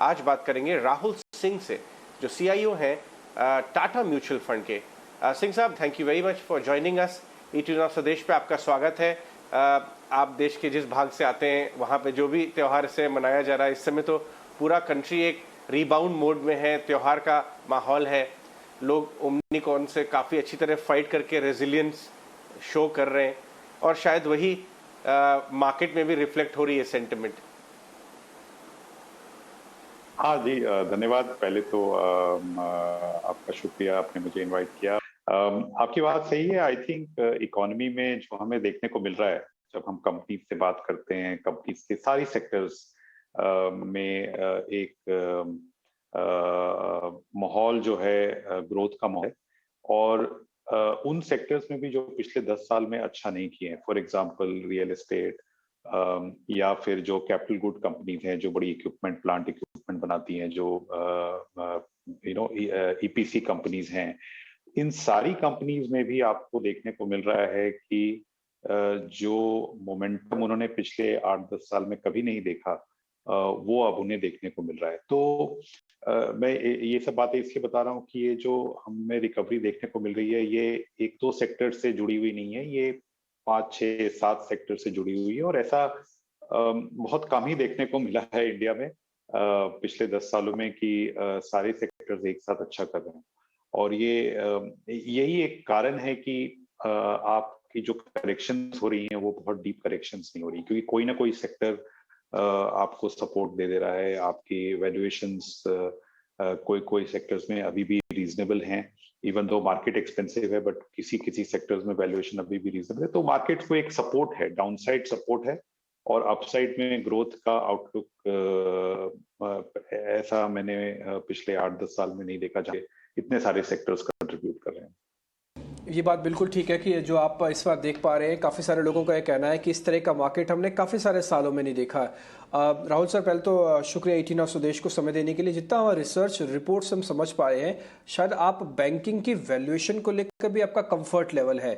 आज बात करेंगे राहुल सिंह से, जो CIO हैं टाटा म्यूचुअल फंड के। सिंह साहब, thank you very much for joining us. ET now स्वदेश पे आपका स्वागत है। आप देश के जिस भाग से आते हैं वहाँ पे जो भी त्यौहार से मनाया जा रहा है, इस समय तो पूरा कंट्री एक रीबाउंड मोड में है, त्यौहार का माहौल है, लोग ओमिक्रॉन से काफ़ी अच्छी तरह फाइट करके रेजिलियंस शो कर रहे हैं और शायद वही मार्केट में भी रिफ्लेक्ट हो रही है सेंटिमेंट। हाँ जी, धन्यवाद। पहले तो आपका शुक्रिया, आपने मुझे इनवाइट किया। आपकी बात सही है। आई थिंक इकोनॉमी में जो हमें देखने को मिल रहा है, जब हम कंपनीज से बात करते हैं, कंपनीज के सारी सेक्टर्स में एक माहौल जो है ग्रोथ का माहौल है। और उन सेक्टर्स में भी जो पिछले 10 साल में अच्छा नहीं किए हैं, फॉर एग्जांपल रियल एस्टेट, या फिर जो कैपिटल गुड कंपनीज हैं जो बड़ी इक्विपमेंट, प्लांट इक्विपमेंट बनाती हैं, जो EPC कंपनीज हैं, इन सारी कंपनीज में भी आपको देखने को मिल रहा है कि जो मोमेंटम उन्होंने पिछले 8-10 साल में कभी नहीं देखा, वो अब उन्हें देखने को मिल रहा है। तो मैं ये सब बातें इसलिए बता रहा हूँ कि ये जो हमें रिकवरी देखने को मिल रही है, ये 1-2 सेक्टर से जुड़ी हुई नहीं है, ये 5-6-7 सेक्टर से जुड़ी हुई है। और ऐसा बहुत कम ही देखने को मिला है इंडिया में पिछले 10 सालों में कि सारे सेक्टर्स एक साथ अच्छा कर रहे हैं। और यही एक कारण है कि आपकी जो करेक्शंस हो रही हैं वो बहुत डीप करेक्शंस नहीं हो रही, क्योंकि कोई ना कोई सेक्टर आपको सपोर्ट दे रहा है। आपकी वैल्यूएशंस कोई कोई सेक्टर्स में अभी भी रीजनेबल हैं, इवन दो मार्केट एक्सपेंसिव है, बट किसी किसी सेक्टर्स में वैल्यूएशन अभी भी रीजनेबल है। तो मार्केट को एक सपोर्ट है, डाउनसाइड सपोर्ट है, और अपसाइड में ग्रोथ का आउटलुक ऐसा मैंने पिछले 8-10 साल में नहीं देखा, जहाँ इतने सारे सेक्टर्स कंट्रीब्यूट कर रहे हैं। ये बात बिल्कुल ठीक है कि जो आप इस बार देख पा रहे हैं, काफ़ी सारे लोगों का ये कहना है कि इस तरह का मार्केट हमने काफ़ी सारे सालों में नहीं देखा है। राहुल सर, पहले तो शुक्रिया ET नाउ स्वदेश को समय देने के लिए। जितना हमारा रिसर्च रिपोर्ट से हम समझ पाए हैं, शायद आप बैंकिंग की वैल्यूएशन को लेकर भी आपका कंफर्ट लेवल है।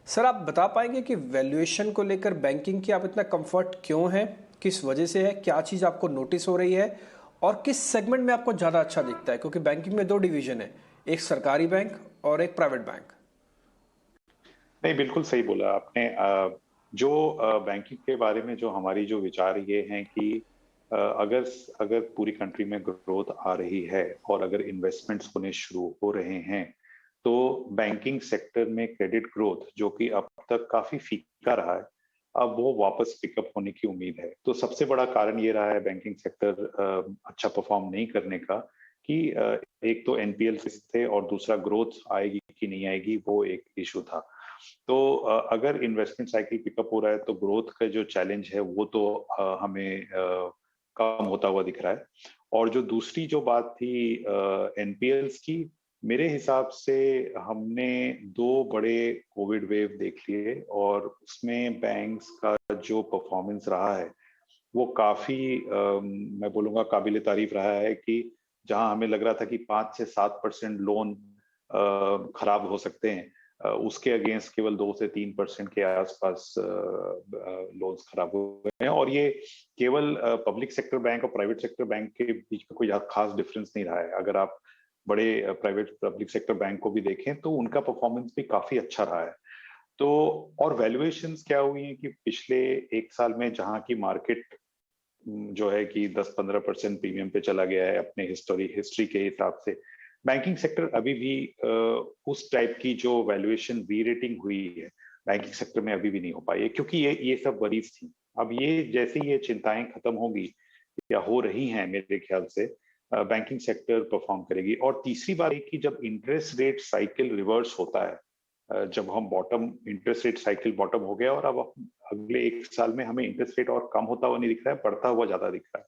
सर, आप बता पाएंगे कि वैल्यूएशन को लेकर बैंकिंग की आप इतना कंफर्ट क्यों है, किस वजह से है, क्या चीज़ आपको नोटिस हो रही है और किस सेगमेंट में आपको ज़्यादा अच्छा दिखता है? क्योंकि बैंकिंग में 2 डिवीजन है, एक सरकारी बैंक और एक प्राइवेट बैंक। नहीं, बिल्कुल सही बोला आपने। जो बैंकिंग के बारे में जो हमारी जो विचार ये हैं कि अगर अगर पूरी कंट्री में ग्रोथ आ रही है और अगर इन्वेस्टमेंट्स होने शुरू हो रहे हैं, तो बैंकिंग सेक्टर में क्रेडिट ग्रोथ, जो कि अब तक काफी फीका रहा है, अब वो वापस पिकअप होने की उम्मीद है। तो सबसे बड़ा कारण ये रहा है बैंकिंग सेक्टर अच्छा परफॉर्म नहीं करने का कि एक तो NPL थे और दूसरा ग्रोथ आएगी कि नहीं आएगी, वो एक इशू था। तो अगर इन्वेस्टमेंट साइकिल पिकअप हो रहा है तो ग्रोथ का जो चैलेंज है वो तो हमें कम होता हुआ दिख रहा है। और जो दूसरी जो बात थी NPLs की, मेरे हिसाब से हमने 2 बड़े कोविड वेव देख लिए और उसमें बैंक्स का जो परफॉर्मेंस रहा है वो काफी मैं बोलूंगा काबिले तारीफ रहा है। कि जहां हमें लग रहा था कि 5 से 7% लोन खराब हो सकते हैं, उसके अगेंस्ट केवल 2 से 3% के आसपास लोन्स खराब हुए हैं। और ये केवल पब्लिक सेक्टर बैंक और प्राइवेट सेक्टर बैंक के बीच में कोई खास डिफरेंस नहीं रहा है। अगर आप बड़े प्राइवेट पब्लिक सेक्टर बैंक को भी देखें तो उनका परफॉर्मेंस भी काफी अच्छा रहा है। तो और वैल्यूएशंस क्या हुई है कि पिछले 1 साल में जहां की मार्केट जो है कि 10-15% प्रीमियम पे चला गया है अपने हिस्ट्री के हिसाब से, बैंकिंग सेक्टर अभी भी उस टाइप की जो वैल्यूएशन री रेटिंग हुई है बैंकिंग सेक्टर में अभी भी नहीं हो पाई है, क्योंकि ये सब वरीज थी। अब ये जैसे ये चिंताएं खत्म होगी या हो रही हैं, मेरे ख्याल से बैंकिंग सेक्टर परफॉर्म करेगी। और तीसरी बात है कि जब इंटरेस्ट रेट साइकिल रिवर्स होता है, जब हम इंटरेस्ट रेट साइकिल बॉटम हो गया और अब अगले 1 साल में हमें इंटरेस्ट रेट और कम होता हुआ नहीं दिख रहा है, बढ़ता हुआ ज्यादा दिख रहा है,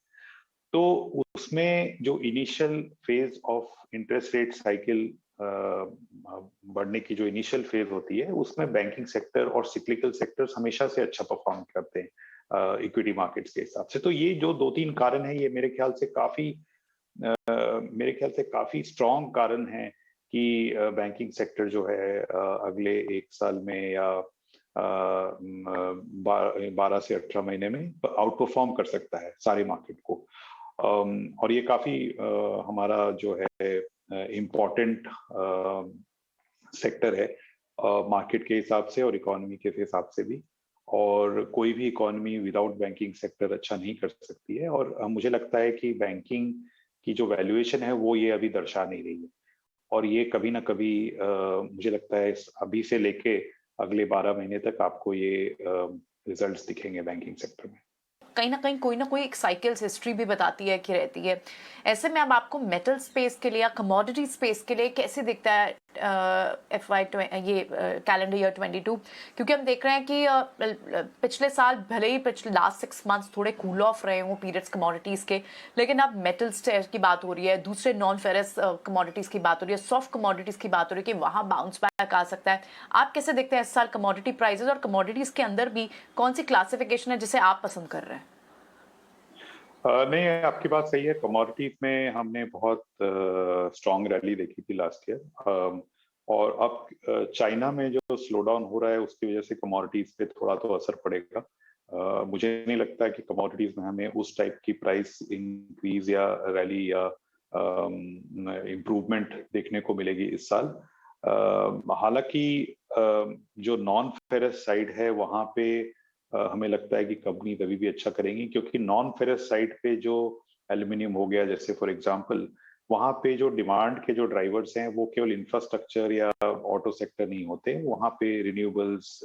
तो उसमें जो initial phase of interest rate cycle बढ़ने की जो इनिशियल फेज होती है, उसमें बैंकिंग सेक्टर और सिक्लिकल सेक्टर्स हमेशा से अच्छा परफॉर्म करते हैं इक्विटी मार्केट्स के हिसाब से। तो ये जो 2-3 कारण है, ये मेरे ख्याल से काफी स्ट्रॉन्ग कारण है कि बैंकिंग सेक्टर जो है अगले 1 साल में या 12 से 18 महीने में आउट परफॉर्म कर सकता है सारे मार्केट को। और ये काफी हमारा जो है इम्पोर्टेंट सेक्टर है मार्केट के हिसाब से और इकोनॉमी के हिसाब से भी। और कोई भी इकोनॉमी विदाउट बैंकिंग सेक्टर अच्छा नहीं कर सकती है। और मुझे लगता है कि बैंकिंग की जो वैल्यूएशन है वो ये अभी दर्शा नहीं रही है। और ये कभी ना कभी मुझे लगता है अभी से लेके अगले 12 महीने तक आपको ये रिजल्ट्स दिखेंगे बैंकिंग सेक्टर में। कहीं ना कोई एक साइकिल्स हिस्ट्री भी बताती है कि रहती है। ऐसे में अब आपको मेटल स्पेस के लिए या कमोडिटी स्पेस के लिए कैसे दिखता है ये कैलेंडर ईयर 22? क्योंकि हम देख रहे हैं कि पिछले साल भले ही पिछले लास्ट 6 मंथ्स थोड़े कूल ऑफ रहे हों पीरियड्स कमोडिटीज़ के, लेकिन अब मेटल्स की बात हो रही है, दूसरे नॉन फेरस कमोडिटीज़ की बात हो रही है, सॉफ्ट कमोडिटीज़ की बात हो रही है कि वहाँ बाउंस बैक आ सकता है। आप कैसे देखते हैं इस साल कमोडिटी प्राइजेस, और कमोडिटीज़ के अंदर भी कौन सी क्लासिफिकेशन है जिसे आप पसंद कर रहे हैं? नहीं, आपकी बात सही है। कमोडिटीज में हमने बहुत स्ट्रॉन्ग रैली देखी थी लास्ट ईयर। और अब चाइना में जो स्लो डाउन हो रहा है उसकी वजह से कमोडिटीज पे थोड़ा तो असर पड़ेगा। मुझे नहीं लगता कि कमोडिटीज में हमें उस टाइप की प्राइस इंक्रीज या रैली या इम्प्रूवमेंट देखने को मिलेगी इस साल। हालांकि जो नॉन फेरस साइड है वहां पे हमें लगता है कि कंपनी अभी भी अच्छा करेंगी, क्योंकि नॉन फेरस साइड पे जो एल्यूमिनियम हो गया जैसे फॉर एग्जांपल, वहां पे जो डिमांड के जो ड्राइवर्स हैं वो केवल इंफ्रास्ट्रक्चर या ऑटो सेक्टर नहीं होते। वहां पे रिन्यूएबल्स,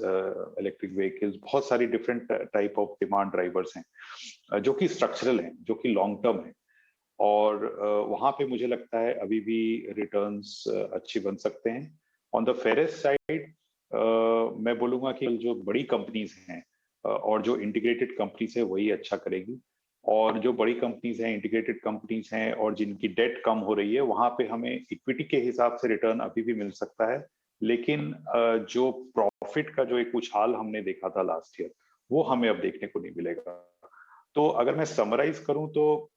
इलेक्ट्रिक व्हीकल्स, बहुत सारी different type of demand drivers हैं जो कि स्ट्रक्चरल हैं, जो कि लॉन्ग टर्म है। और वहां पे मुझे लगता है अभी भी रिटर्न्स अच्छी बन सकते हैं। ऑन द फेरस साइड मैं बोलूंगा कि जो बड़ी कंपनीज हैं और जो इंटीग्रेटेड कंपनीज है वही अच्छा करेगी। और जो बड़ी कंपनीज हैं, इंटीग्रेटेड कंपनीज हैं और जिनकी डेट कम हो रही है, वहां पे हमें इक्विटी के हिसाब से रिटर्न अभी भी मिल सकता है। लेकिन जो प्रॉफिट का जो एक उछाल हमने देखा था लास्ट ईयर, वो हमें अब देखने को नहीं मिलेगा। तो अगर मैं समराइज करूं तो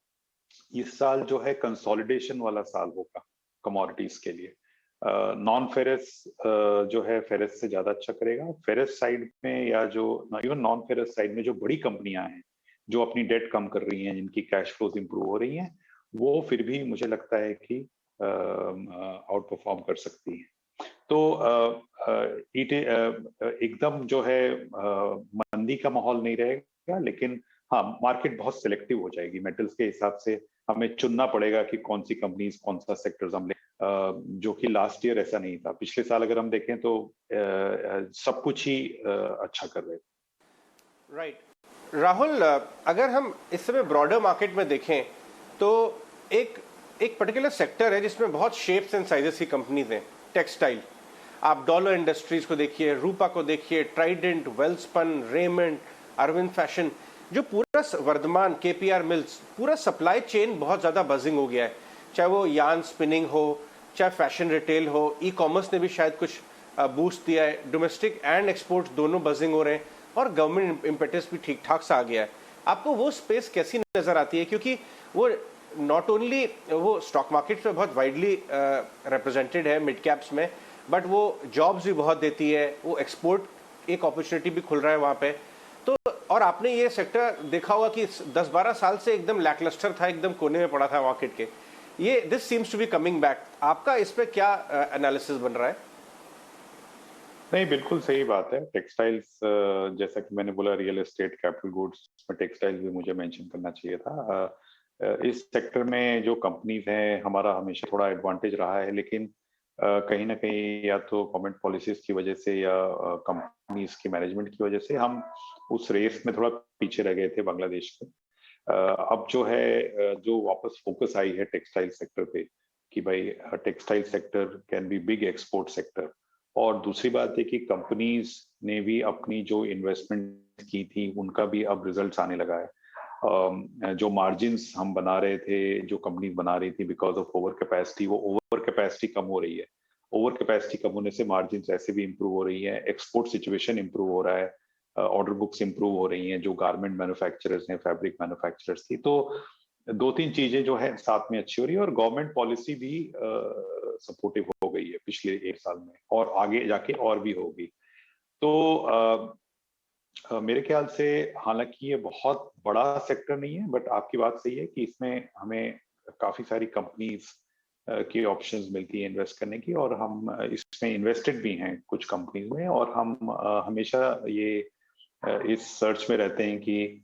इस साल जो है कंसोलिडेशन वाला साल होगा कमोडिटीज के लिए। नॉन फेरस जो है फेरस से ज्यादा अच्छा करेगा। फेरस साइड में या जो इवन नॉन फेरस साइड में जो बड़ी कंपनियां हैं जो अपनी डेट कम कर रही हैं, जिनकी कैश फ्लोज इंप्रूव हो रही हैं, वो फिर भी मुझे लगता है कि आउट परफॉर्म कर सकती हैं। तो एकदम जो है मंदी का माहौल नहीं रहेगा, लेकिन हाँ, मार्केट बहुत सिलेक्टिव हो जाएगी। मेटल्स के हिसाब से हमें चुनना पड़ेगा कि कौन सी कंपनीज, कौन सा सेक्टर्स हम ले, जो कि लास्ट ईयर ऐसा नहीं था। पिछले साल अगर हम देखें तो सब कुछ ही अच्छा कर रहे थे। राइट राहुल, अगर हम इस समय ब्रॉडर मार्केट में देखें तो एक एक पर्टिकुलर सेक्टर है जिसमें बहुत शेप्स एंड साइजेस की कंपनीज हैं। टेक्सटाइल, आप डॉलर इंडस्ट्रीज को देखिए, रूपा को देखिए, Trident, Welspun, Raymond, Arvind Fashion, जो पूरा वर्धमान, केपीआर मिल्स, पूरा सप्लाई चेन बहुत ज़्यादा बजिंग हो गया है। चाहे वो यार्न स्पिनिंग हो, चाहे फैशन रिटेल हो, ई कॉमर्स ने भी शायद कुछ बूस्ट दिया है। डोमेस्टिक एंड एक्सपोर्ट्स दोनों बजिंग हो रहे हैं और गवर्नमेंट इम्पेटस भी ठीक ठाक सा आ गया है। आपको वो स्पेस कैसी नज़र आती है? क्योंकि वो नॉट ओनली वो स्टॉक मार्केट में बहुत वाइडली रिप्रेजेंटेड है मिड कैप्स में, बट वो जॉब्स भी बहुत देती है, वो एक्सपोर्ट एक अपॉर्चुनिटी भी खुल रहा है वहाँ पे। तो और आपने ये सेक्टर देखा होगा कि 10-12 साल से एकदम लैकलस्टर था, एकदम कोने में पड़ा था मार्केट के। ये this seems to be coming back. आपका इस पे क्या एनालिसिस बन रहा है? नहीं, बिल्कुल सही बात है। टेक्सटाइल्स, जैसा कि मैंने बोला, रियल एस्टेट, कैपिटल गुड्स में टेक्सटाइल्स भी मुझे मेंशन करना चाहिए था। इस सेक्टर में जो कंपनीज हैं, हमारा हमेशा थोड़ा एडवांटेज रहा है, लेकिन कहीं ना कहीं या तो गवर्नमेंट पॉलिसीज की वजह से या कंपनीज की मैनेजमेंट की वजह से हम उस रेस में थोड़ा पीछे रह गए थे बांग्लादेश के। अब जो है जो वापस फोकस आई है टेक्सटाइल सेक्टर पे कि भाई textile sector can be big export sector. और दूसरी बात है कि कंपनीज ने भी अपनी जो इन्वेस्टमेंट की थी उनका भी अब रिजल्ट्स आने लगा है। जो मार्जिन्स हम बना रहे थे, जो कंपनीज बना रही थी बिकॉज ऑफ ओवर कैपेसिटी, वो ओवर कैपेसिटी कम हो रही है। ओवर कैपेसिटी कम होने से मार्जिन्स ऐसे भी इंप्रूव हो रही है, एक्सपोर्ट सिचुएशन इंप्रूव हो रहा है, ऑर्डर बुक्स इंप्रूव हो रही हैं जो गारमेंट मैन्युफैक्चरर्स हैं, फैब्रिक मैन्युफैक्चरर्स थी। तो 2-3 चीजें जो है साथ में अच्छी हो रही है और गवर्नमेंट पॉलिसी भी सपोर्टिव हो गई है पिछले 1 साल में और आगे जाके और भी होगी। तो मेरे ख्याल से हालांकि ये बहुत बड़ा सेक्टर नहीं है, बट आपकी बात सही है कि इसमें हमें काफी सारी कंपनीज की ऑप्शंस मिलती है इन्वेस्ट करने की, और हम इसमें इन्वेस्टेड भी हैं कुछ कंपनीज में, और हम हमेशा ये इस सर्च में रहते हैं कि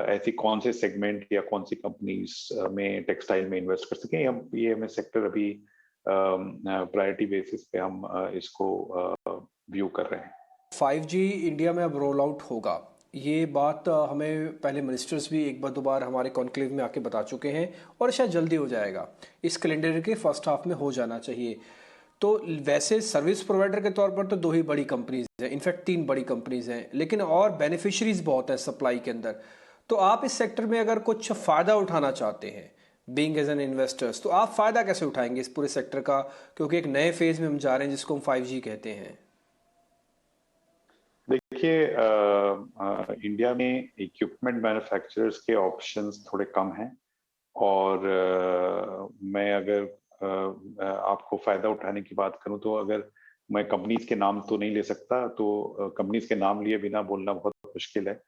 ऐसी कौन से सेगमेंट या कौन सी कंपनीज में टेक्सटाइल में इन्वेस्ट कर सकें। हम ये हमें सेक्टर अभी प्रायोरिटी बेसिस पे हम इसको व्यू कर रहे हैं। 5G इंडिया में अब रोल आउट होगा, ये बात हमें पहले मिनिस्टर्स भी एक बार दो बार हमारे कॉन्क्लेव में आके बता चुके हैं, और शायद जल्दी हो जाएगा, इस कैलेंडर के फर्स्ट हाफ में हो जाना चाहिए। तो वैसे सर्विस प्रोवाइडर के तौर पर तो 2 ही बड़ी कंपनीज हैं, इनफैक्ट 3 बड़ी कंपनीज हैं, लेकिन और बेनिफिशरीज बहुत है सप्लाई के अंदर। तो आप इस सेक्टर में अगर कुछ फ़ायदा उठाना चाहते हैं बीइंग एज एन इन्वेस्टर्स, तो आप फ़ायदा कैसे उठाएंगे इस पूरे सेक्टर का, क्योंकि एक नए फेज में हम जा रहे हैं जिसको हम 5G कहते हैं। देखिए, इंडिया में इक्विपमेंट मैन्युफैक्चरर्स के ऑप्शंस थोड़े कम हैं, और मैं अगर आपको फायदा उठाने की बात करूं तो अगर मैं कंपनीज के नाम तो नहीं ले सकता, तो कंपनीज के नाम लिए बिना बोलना बहुत मुश्किल है,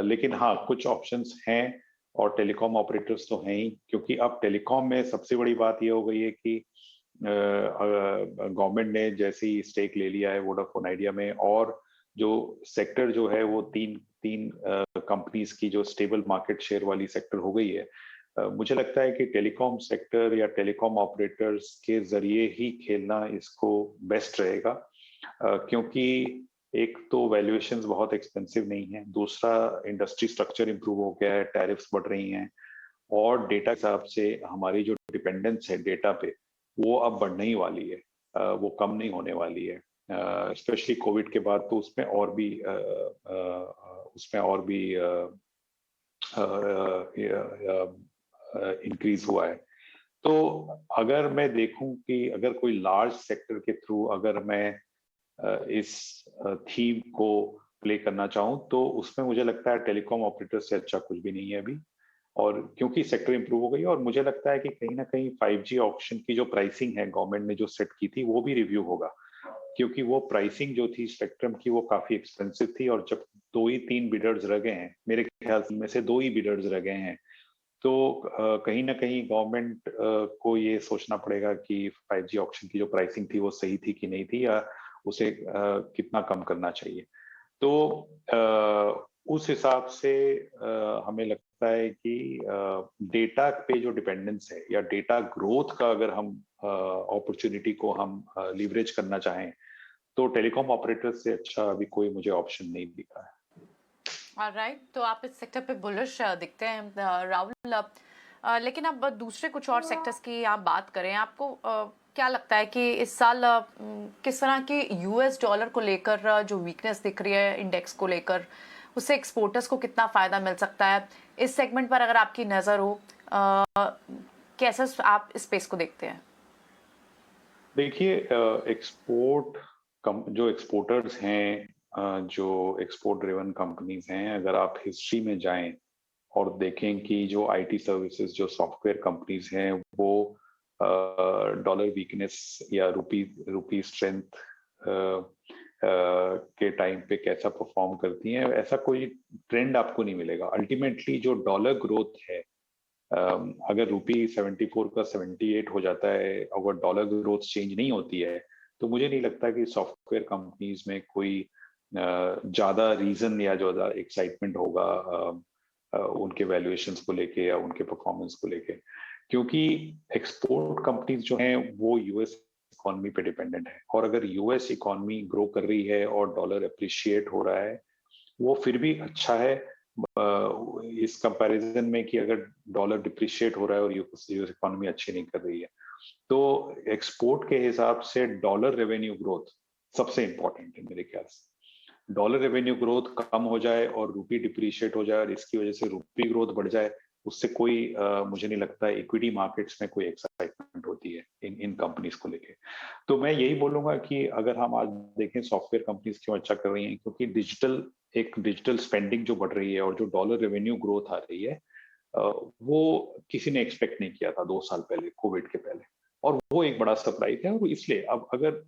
लेकिन हाँ कुछ ऑप्शंस हैं, और टेलीकॉम ऑपरेटर्स तो हैं ही, क्योंकि अब टेलीकॉम में सबसे बड़ी बात ये हो गई है कि गवर्नमेंट ने जैसे ही स्टेक ले लिया है वोडाफोन आइडिया में, और जो सेक्टर जो है वो तीन कंपनीज की जो स्टेबल मार्केट शेयर वाली सेक्टर हो गई है। मुझे लगता है कि टेलीकॉम सेक्टर या टेलीकॉम ऑपरेटर्स के जरिए ही खेलना इसको बेस्ट रहेगा, क्योंकि एक तो वैल्यूएशंस बहुत एक्सपेंसिव नहीं है, दूसरा इंडस्ट्री स्ट्रक्चर इंप्रूव हो गया है, टैरिफ्स बढ़ रही हैं, और डेटा के हिसाब से हमारी जो डिपेंडेंस है डेटा पे वो अब बढ़ने ही वाली है, वो कम नहीं होने वाली है। स्पेशली कोविड के बाद तो उसमें और भी इंक्रीज हुआ है। तो अगर मैं देखूं कि अगर कोई लार्ज सेक्टर के थ्रू अगर मैं इस थीम को प्ले करना चाहूं, तो उसमें मुझे लगता है टेलीकॉम ऑपरेटर से अच्छा कुछ भी नहीं है अभी, और क्योंकि सेक्टर इंप्रूव हो गई, और मुझे लगता है कि कहीं ना कहीं 5G ऑप्शन की जो प्राइसिंग है गवर्नमेंट ने जो सेट की थी वो भी रिव्यू होगा, क्योंकि वो प्राइसिंग जो थी स्पेक्ट्रम की वो काफी एक्सपेंसिव थी, और जब 2 ही 3 बिडर्स रह गए हैं, मेरे ख्याल में से 2 ही बिडर्स रह गए हैं, तो कहीं ना कहीं गवर्नमेंट को ये सोचना पड़ेगा कि 5G ऑप्शन की जो प्राइसिंग थी वो सही थी कि नहीं थी, या उसे कितना कम करना चाहिए। तो उस हिसाब से हमें लगता है कि डेटा पे जो डिपेंडेंस है या डेटा ग्रोथ का अगर हम अपॉर्चुनिटी को हम लीवरेज करना चाहें, तो टेलीकॉम ऑपरेटर से अच्छा अभी कोई मुझे ऑप्शन नहीं दिखा है। राइट, तो आप इस सेक्टर पे बुलिश दिखते हैं राहुल। लेकिन अब दूसरे कुछ और सेक्टर्स की आप बात करें, आपको क्या लगता है कि इस साल किस तरह की यूएस डॉलर को लेकर जो वीकनेस दिख रही है इंडेक्स को लेकर, उससे एक्सपोर्टर्स को कितना फायदा मिल सकता है? इस सेगमेंट पर अगर आपकी नजर हो, कैसे आप इस स्पेस को देखते हैं? देखिए, जो एक्सपोर्टर्स हैं, जो एक्सपोर्ट ड्रिवन कंपनीज हैं, अगर आप हिस्ट्री में जाएं और देखें कि जो आईटी सर्विसेज जो सॉफ्टवेयर कंपनीज हैं वो डॉलर वीकनेस या रूपी स्ट्रेंथ के टाइम पे कैसा परफॉर्म करती हैं, ऐसा कोई ट्रेंड आपको नहीं मिलेगा। अल्टीमेटली जो डॉलर ग्रोथ है, अगर रूपी 74 का 78 हो जाता है, अगर डॉलर ग्रोथ चेंज नहीं होती है, तो मुझे नहीं लगता कि सॉफ्टवेयर कंपनीज में कोई ज्यादा रीजन या ज्यादा एक्साइटमेंट होगा उनके वैल्यूएशंस को लेके या उनके परफॉर्मेंस को लेके, क्योंकि एक्सपोर्ट कंपनीज जो हैं वो यूएस इकोनॉमी पे डिपेंडेंट है, और अगर यूएस इकोनॉमी ग्रो कर रही है और डॉलर अप्रिशिएट हो रहा है, वो फिर भी अच्छा है इस कंपैरिजन में कि अगर डॉलर डिप्रिशिएट हो रहा है और यूएस इकोनॉमी अच्छी नहीं कर रही है। तो एक्सपोर्ट के हिसाब से डॉलर रेवेन्यू ग्रोथ सबसे इंपॉर्टेंट है मेरे ख्याल से। डॉलर रेवेन्यू ग्रोथ कम हो जाए और रूपी डिप्रिशिएट हो जाए और इसकी वजह से रूपी ग्रोथ बढ़ जाए, उससे कोई मुझे नहीं लगता इक्विटी मार्केट्स में कोई एक्साइटमेंट होती है इन कंपनीज को लेके। तो मैं यही बोलूंगा कि अगर हम आज देखें सॉफ्टवेयर कंपनीज क्यों अच्छा कर रही हैं, क्योंकि डिजिटल स्पेंडिंग जो बढ़ रही है और जो डॉलर रेवेन्यू ग्रोथ आ रही है, वो किसी ने एक्सपेक्ट नहीं किया था 2 साल पहले, कोविड के पहले, और वो एक बड़ा सरप्राइज है। और इसलिए अब अगर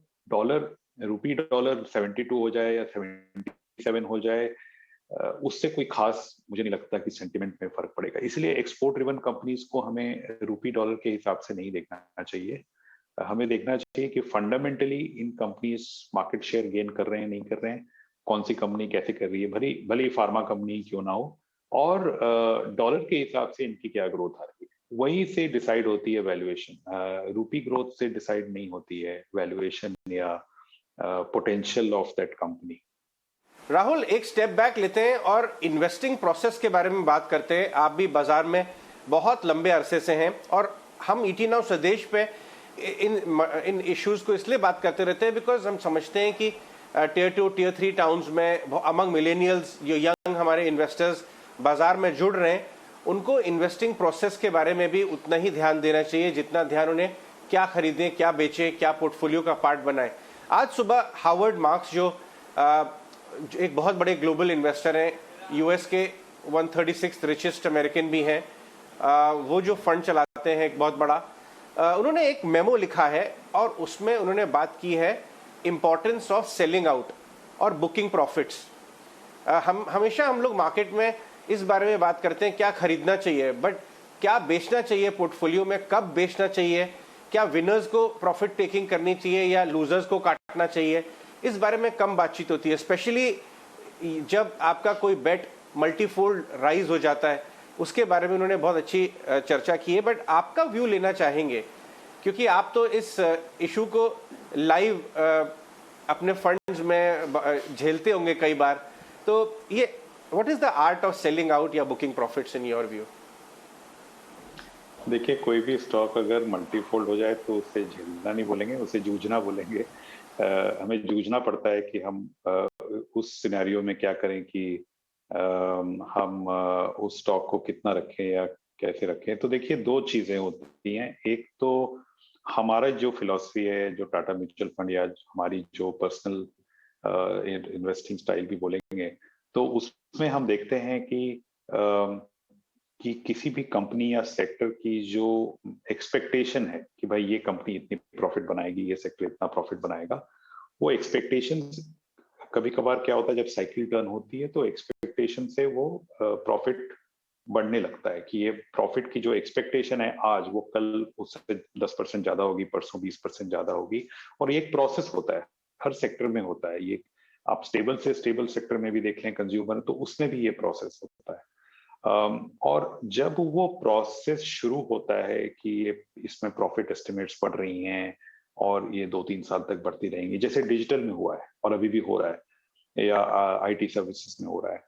रूपी डॉलर 72 हो जाए या 77 हो जाए, उससे कोई खास मुझे नहीं लगता कि सेंटिमेंट में फर्क पड़ेगा। इसलिए एक्सपोर्ट ड्रिवन कंपनीज को हमें रूपी डॉलर के हिसाब से नहीं देखना चाहिए। हमें देखना चाहिए कि फंडामेंटली इन कंपनीज मार्केट शेयर गेन कर रहे हैं नहीं कर रहे हैं, कौन सी कंपनी कैसे कर रही है, भले ही फार्मा कंपनी क्यों ना हो, और डॉलर के हिसाब से इनकी क्या ग्रोथ आ रही है, वही से डिसाइड होती है वैल्यूएशन। रूपी ग्रोथ से डिसाइड नहीं होती है वैल्यूएशन या potential of that company. Rahul, एक स्टेप बैक लेते हैं और इन्वेस्टिंग प्रोसेस के बारे में बात करते हैं। आप भी बाजार में बहुत लंबे अरसे से हैं और हम ईटी नाउ स्वदेश पे इन इश्यूज को इसलिए बात करते रहते हैं बिकॉज हम समझते हैं कि टियर 2 टियर 3 टाउन्स में अमंग मिलेनियल्स जो यंग हमारे इन्वेस्टर्स बाजार में जुड़ रहे हैं, उनको इन्वेस्टिंग प्रोसेस के बारे में भी उतना ही ध्यान देना चाहिए जितना ध्यान उन्हें क्या खरीदें, क्या बेचें, क्या पोर्टफोलियो का पार्ट बनाए। आज सुबह हावर्ड मार्क्स जो एक बहुत बड़े ग्लोबल इन्वेस्टर हैं, यूएस के 136 रिचेस्ट अमेरिकन भी हैं, वो जो फंड चलाते हैं एक बहुत बड़ा, उन्होंने एक मेमो लिखा है और उसमें उन्होंने बात की है इम्पोर्टेंस ऑफ सेलिंग आउट और बुकिंग प्रॉफिट्स। हमेशा हम लोग मार्केट में इस बारे में बात करते हैं क्या खरीदना चाहिए, बट क्या बेचना चाहिए पोर्टफोलियो में, कब बेचना चाहिए, क्या विनर्स को प्रॉफिट टेकिंग करनी चाहिए या लूजर्स को काटना चाहिए, इस बारे में कम बातचीत होती है, स्पेशली जब आपका कोई बेट मल्टीफोल्ड राइज हो जाता है। उसके बारे में उन्होंने बहुत अच्छी चर्चा की है, बट आपका व्यू लेना चाहेंगे क्योंकि आप तो इस इशू को लाइव अपने फंड्स में झेलते होंगे कई बार, तो ये what is the art of selling out या booking profits in your view? देखिए, कोई भी स्टॉक अगर मल्टीफोल्ड हो जाए तो उसे झेलना नहीं बोलेंगे, उसे जूझना बोलेंगे। हमें जूझना पड़ता है कि हम उस सिनेरियो में क्या करें कि हम उस स्टॉक को कितना रखें या कैसे रखें। तो देखिए, दो चीजें होती हैं। एक तो हमारा जो फिलॉसफी है, जो टाटा म्यूचुअल फंड या हमारी जो पर्सनल इन्वेस्टिंग स्टाइल भी बोलेंगे, तो उसमें हम देखते हैं कि किसी भी कंपनी या सेक्टर की जो एक्सपेक्टेशन है कि भाई ये कंपनी इतनी प्रॉफिट बनाएगी, ये सेक्टर इतना प्रॉफिट बनाएगा, वो एक्सपेक्टेशन कभी कभार क्या होता है जब साइकिल टर्न होती है तो एक्सपेक्टेशन से वो प्रॉफिट बढ़ने लगता है कि ये प्रॉफिट की जो एक्सपेक्टेशन है आज, वो कल उससे 10% ज्यादा होगी, परसों 20% ज्यादा होगी। और ये एक प्रोसेस होता है, हर सेक्टर में होता है ये। आप स्टेबल से स्टेबल सेक्टर में भी देख लें, कंज्यूमर, तो उसमें भी ये प्रोसेस होता है। और जब वो प्रोसेस शुरू होता है कि ये इसमें प्रॉफिट एस्टिमेट्स बढ़ रही हैं और ये 2-3 साल तक बढ़ती रहेंगी, जैसे डिजिटल में हुआ है और अभी भी हो रहा है, या आईटी सर्विसेज में हो रहा है,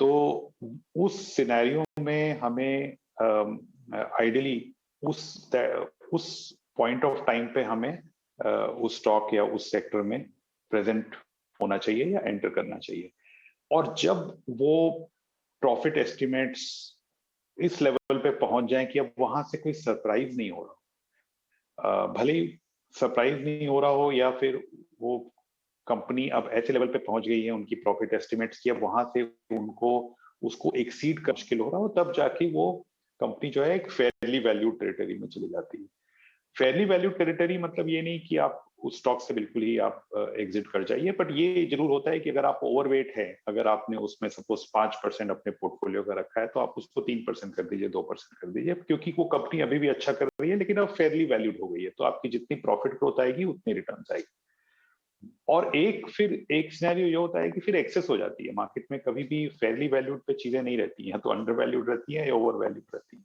तो उस सिनेरियो में हमें आइडियली उस पॉइंट ऑफ टाइम पे हमें उस स्टॉक या उस सेक्टर में प्रेजेंट होना चाहिए या एंटर करना चाहिए। और जब वो प्रॉफिट एस्टिमेट्स इस लेवल पे पहुंच जाएं कि अब वहां से कोई सरप्राइज नहीं हो रहा, भले ही सरप्राइज नहीं हो रहा हो या फिर वो कंपनी अब ऐसे लेवल पे पहुंच गई है उनकी प्रॉफिट एस्टिमेट्स की, अब वहां से उनको उसको एक्सीड कर मुश्किल हो रहा हो, तब जाके वो कंपनी जो है एक फेयरली वैल्यूड टेरिटरी में चली जाती है। फेयरली वैल्यूड टेरिटरी मतलब ये नहीं कि आप उस स्टॉक से बिल्कुल ही आप एग्जिट कर जाइए, बट ये जरूर होता है कि अगर आप ओवरवेट है, अगर आपने उसमें सपोज 5% अपने पोर्टफोलियो का रखा है, तो आप उसको 3% कर दीजिए, 2% कर दीजिए, क्योंकि वो कंपनी अभी भी अच्छा कर रही है लेकिन अब फेयरली वैल्यूड हो गई है, तो आपकी जितनी प्रॉफिट ग्रोथ आएगी उतनी रिटर्न आएगी। और एक सिनेरियो ये होता है कि फिर एक्सेस हो जाती है मार्केट में, कभी भी फेयरली वैल्यूड पे चीजें नहीं रहती हैं, तो अंडर वैल्यूड रहती है या ओवर वैल्यूड रहती है।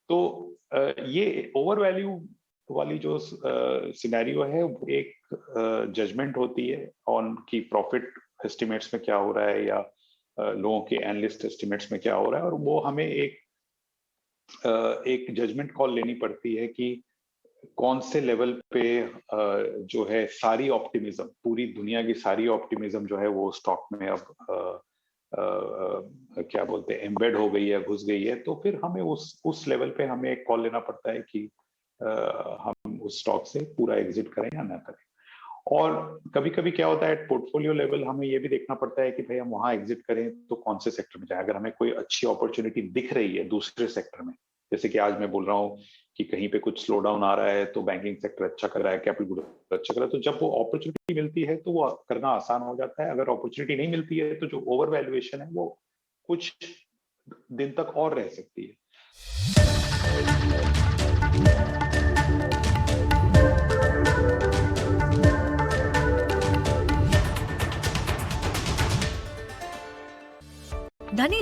तो ये ओवर वैल्यू वाली जो सिनेरियो है, वो एक जजमेंट होती है ऑन की प्रॉफिट एस्टिमेट्स में क्या हो रहा है या लोगों के एनालिस्ट एस्टिमेट्स में क्या हो रहा है, और वो हमें एक जजमेंट कॉल लेनी पड़ती है कि कौन से लेवल पे जो है सारी ऑप्टिमिज्म, पूरी दुनिया की सारी ऑप्टिमिज्म जो है वो स्टॉक में अब क्या बोलते हैं, एम्बेड हो गई है, घुस गई है। तो फिर हमें उस लेवल पे हमें एक कॉल लेना पड़ता है कि हम उस स्टॉक से पूरा एग्जिट करें या ना करें। और कभी कभी क्या होता है, पोर्टफोलियो लेवल हमें ये भी देखना पड़ता है कि भाई हम वहां एग्जिट करें तो कौन से सेक्टर में जाए। अगर हमें कोई अच्छी अपॉर्चुनिटी दिख रही है दूसरे सेक्टर में, जैसे कि आज मैं बोल रहा हूँ कि कहीं पे कुछ स्लो डाउन आ रहा है तो बैंकिंग सेक्टर अच्छा कर रहा है, कैपिटल गुड अच्छा कर रहा है, तो जब वो अपॉर्चुनिटी मिलती है तो वो करना आसान हो जाता है। अगर अपॉर्चुनिटी नहीं मिलती है तो जो ओवर वैल्यूएशन है वो कुछ दिन तक और रह सकती है।